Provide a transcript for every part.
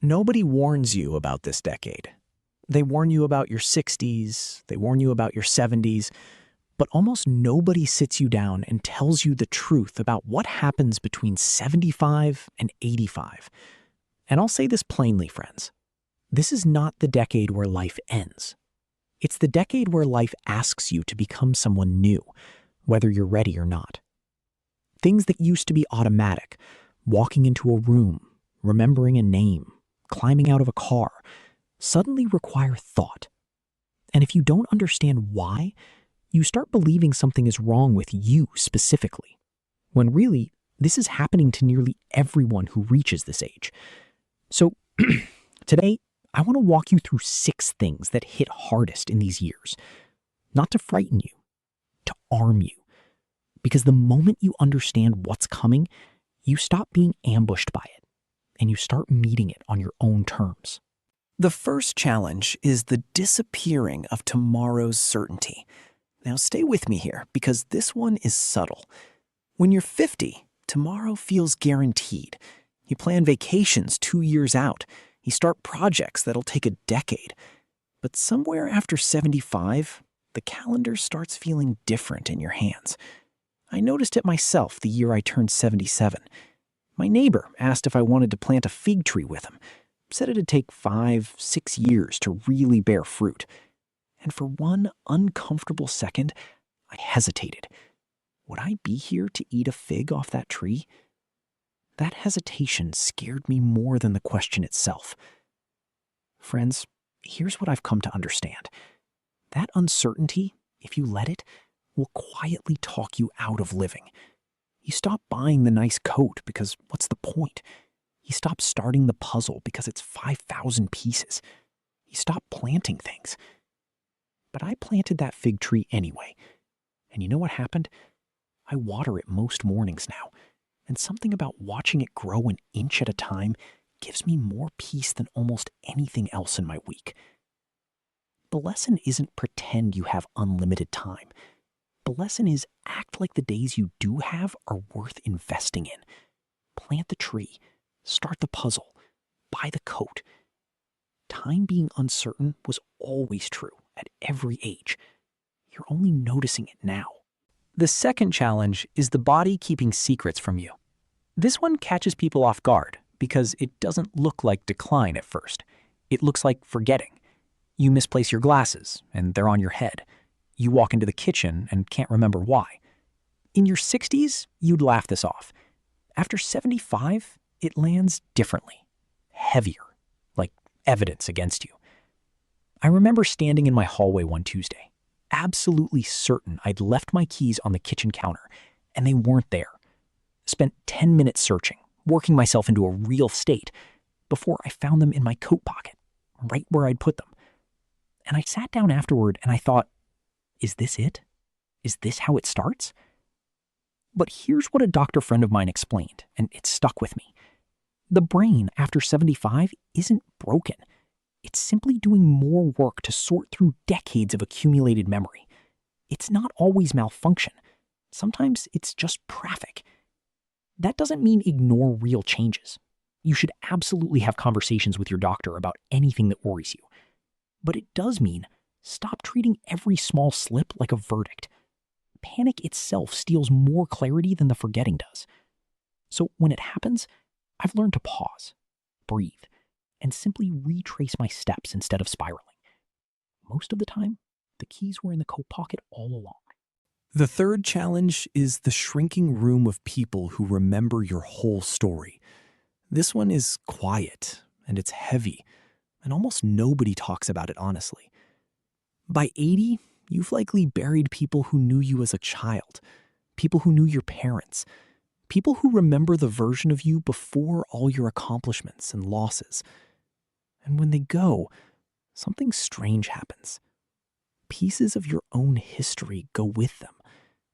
Nobody warns you about this decade. They warn you about your 60s, they warn you about your 70s, but almost nobody sits you down and tells you the truth about what happens between 75 and 85. And I'll say this plainly, friends. This is not the decade where life ends. It's the decade where life asks you to become someone new, whether you're ready or not. Things that used to be automatic, walking into a room, remembering a name, climbing out of a car, suddenly require thought. And if you don't understand why, you start believing something is wrong with you specifically, when really, this is happening to nearly everyone who reaches this age. So today, I want to walk you through 6 things that hit hardest in these years. Not to frighten you, to arm you. Because the moment you understand what's coming, you stop being ambushed by it, and you start meeting it on your own terms. The first challenge is the disappearing of tomorrow's certainty. Now stay with me here, because this one is subtle. When you're 50, tomorrow feels guaranteed. You plan vacations 2 years out. You start projects that'll take a decade. But somewhere after 75, the calendar starts feeling different in your hands. I noticed it myself the year I turned 77. My neighbor asked if I wanted to plant a fig tree with him. Said it'd take 5-6 years to really bear fruit. And for one uncomfortable second, I hesitated. Would I be here to eat a fig off that tree? That hesitation scared me more than the question itself. Friends, here's what I've come to understand. That uncertainty, if you let it, will quietly talk you out of living. You stop buying the nice coat because what's the point? You stop starting the puzzle because it's 5,000 pieces. You stop planting things. But I planted that fig tree anyway. And you know what happened? I water it most mornings now. And something about watching it grow an inch at a time gives me more peace than almost anything else in my week. The lesson isn't pretend you have unlimited time. The lesson is act like the days you do have are worth investing in. Plant the tree, start the puzzle, buy the coat. Time being uncertain was always true at every age. You're only noticing it now. The second challenge is the body keeping secrets from you. This one catches people off guard because it doesn't look like decline at first. It looks like forgetting. You misplace your glasses and they're on your head. You walk into the kitchen and can't remember why. In your 60s, you'd laugh this off. After 75, it lands differently, heavier, like evidence against you. I remember standing in my hallway one Tuesday, absolutely certain I'd left my keys on the kitchen counter, and they weren't there. Spent 10 minutes searching, working myself into a real state, before I found them in my coat pocket, right where I'd put them. And I sat down afterward and I thought, is this it? Is this how it starts? But here's what a doctor friend of mine explained, and it stuck with me. The brain, after 75, isn't broken. It's simply doing more work to sort through decades of accumulated memory. It's not always malfunction. Sometimes it's just traffic. That doesn't mean ignore real changes. You should absolutely have conversations with your doctor about anything that worries you. But it does mean stop treating every small slip like a verdict. Panic itself steals more clarity than the forgetting does. So when it happens, I've learned to pause, breathe, and simply retrace my steps instead of spiraling. Most of the time, the keys were in the coat pocket all along. The third challenge is the shrinking room of people who remember your whole story. This one is quiet, and it's heavy, and almost nobody talks about it honestly. By 80, you've likely buried people who knew you as a child, people who knew your parents, people who remember the version of you before all your accomplishments and losses. And when they go, something strange happens. Pieces of your own history go with them,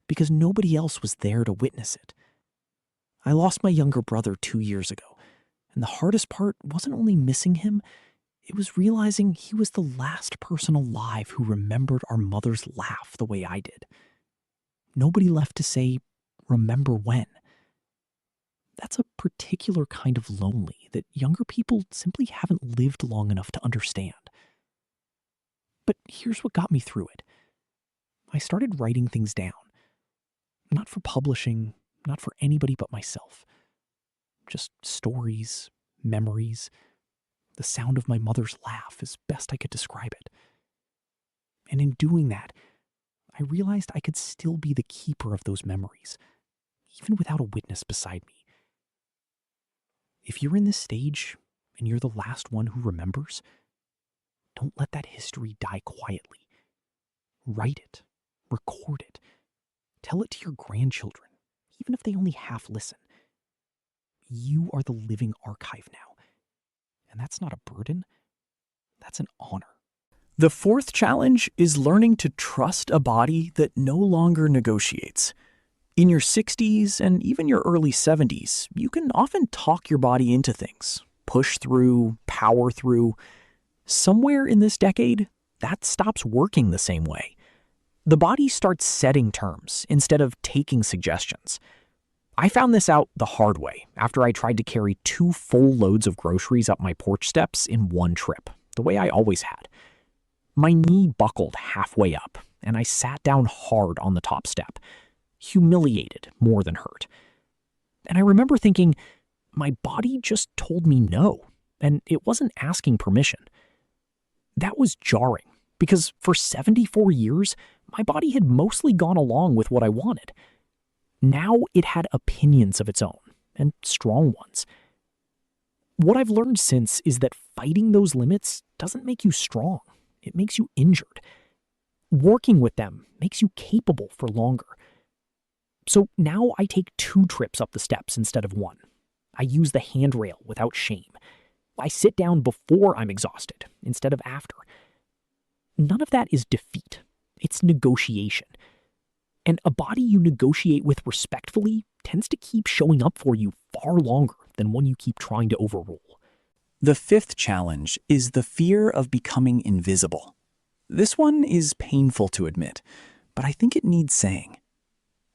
because nobody else was there to witness it. I lost my younger brother 2 years ago, and the hardest part wasn't only missing him, it was realizing he was the last person alive who remembered our mother's laugh the way I did. Nobody left to say, remember when. that's a particular kind of lonely that younger people simply haven't lived long enough to understand. But here's what got me through it. I started writing things down. Not for publishing, not for anybody but myself. Just stories, memories, the sound of my mother's laugh as best I could describe it. And in doing that, I realized I could still be the keeper of those memories, even without a witness beside me. If you're in this stage and you're the last one who remembers, don't let that history die quietly. Write it, record it, tell it to your grandchildren, even if they only half listen. You are the living archive now. And that's not a burden, that's an honor. The fourth challenge is learning to trust a body that no longer negotiates. In your 60s and even your early 70s, you can often talk your body into things, push through, power through. Somewhere in this decade, that stops working the same way. The body starts setting terms instead of taking suggestions. I found this out the hard way after I tried to carry 2 full loads of groceries up my porch steps in one trip, the way I always had. My knee buckled halfway up, and I sat down hard on the top step, humiliated more than hurt. And I remember thinking, my body just told me no, and it wasn't asking permission. That was jarring, because for 74 years, my body had mostly gone along with what I wanted. Now it had opinions of its own, and strong ones. What I've learned since is that fighting those limits doesn't make you strong. It makes you injured. Working with them makes you capable for longer. So now I take 2 trips up the steps instead of 1. I use the handrail without shame. I sit down before I'm exhausted instead of after. None of that is defeat. It's negotiation. And a body you negotiate with respectfully tends to keep showing up for you far longer than one you keep trying to overrule. The fifth challenge is the fear of becoming invisible. This one is painful to admit, but I think it needs saying.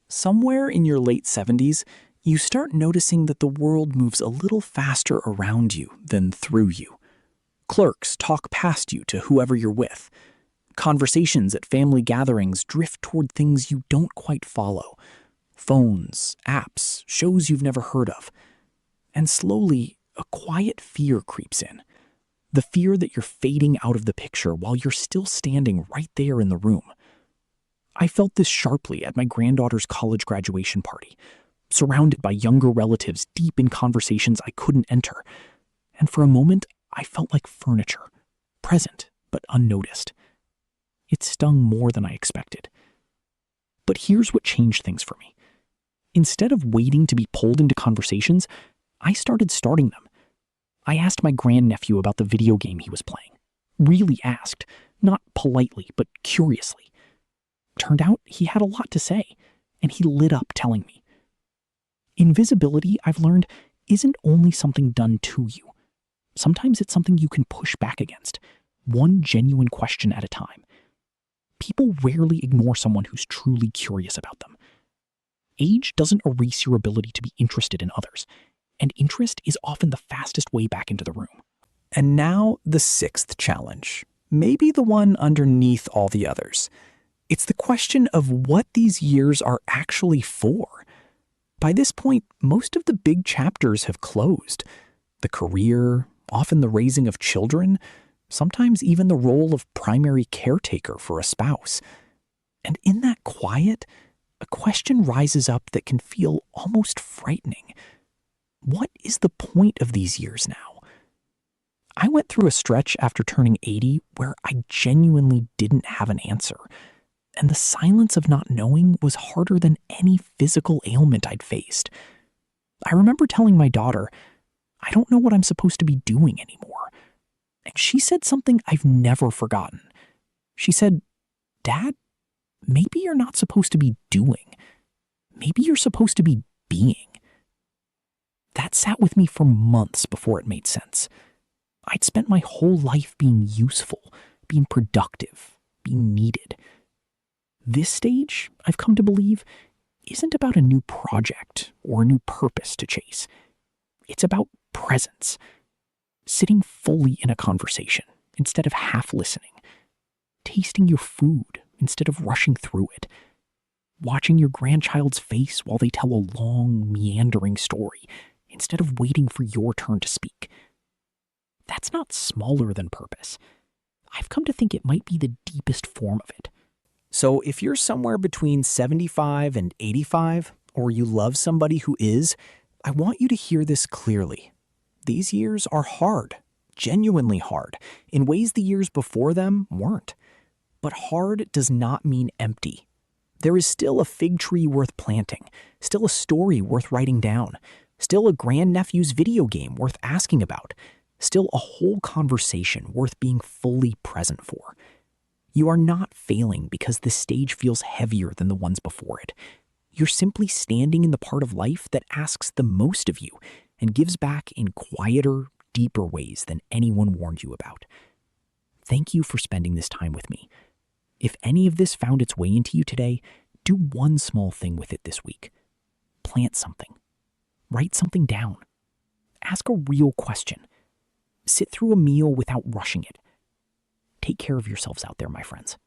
Somewhere in your late 70s, you start noticing that the world moves a little faster around you than through you. Clerks talk past you to whoever you're with. Conversations at family gatherings drift toward things you don't quite follow. Phones, apps, shows you've never heard of. And slowly, a quiet fear creeps in. The fear that you're fading out of the picture while you're still standing right there in the room. I felt this sharply at my granddaughter's college graduation party, surrounded by younger relatives deep in conversations I couldn't enter. And for a moment, I felt like furniture, present but unnoticed. It stung more than I expected. But here's what changed things for me. Instead of waiting to be pulled into conversations, I started starting them. I asked my grandnephew about the video game he was playing. Really asked, not politely, but curiously. Turned out he had a lot to say, and he lit up telling me. Invisibility, I've learned, isn't only something done to you. Sometimes it's something you can push back against, one genuine question at a time. People rarely ignore someone who's truly curious about them. Age doesn't erase your ability to be interested in others, and interest is often the fastest way back into the room. And now the sixth challenge, maybe the one underneath all the others. It's the question of what these years are actually for. By this point, most of the big chapters have closed. The career, often the raising of children, sometimes even the role of primary caretaker for a spouse. And in that quiet, a question rises up that can feel almost frightening. What is the point of these years now? I went through a stretch after turning 80 where I genuinely didn't have an answer. And the silence of not knowing was harder than any physical ailment I'd faced. I remember telling my daughter, I don't know what I'm supposed to be doing anymore. And she said something I've never forgotten. She said, Dad, maybe you're not supposed to be doing. Maybe you're supposed to be being. That sat with me for months before it made sense. I'd spent my whole life being useful, being productive, being needed. This stage, I've come to believe, isn't about a new project or a new purpose to chase. It's about presence. Sitting fully in a conversation instead of half listening. Tasting your food instead of rushing through it. Watching your grandchild's face while they tell a long, meandering story instead of waiting for your turn to speak. That's not smaller than purpose. I've come to think it might be the deepest form of it. So if you're somewhere between 75 and 85, or you love somebody who is, I want you to hear this clearly. These years are hard, genuinely hard, in ways the years before them weren't. But hard does not mean empty. There is still a fig tree worth planting, still a story worth writing down, still a grandnephew's video game worth asking about, still a whole conversation worth being fully present for. You are not failing because this stage feels heavier than the ones before it. You're simply standing in the part of life that asks the most of you and gives back in quieter, deeper ways than anyone warned you about. Thank you for spending this time with me. If any of this found its way into you today, do one small thing with it this week. Plant something. Write something down. Ask a real question. Sit through a meal without rushing it. Take care of yourselves out there, my friends.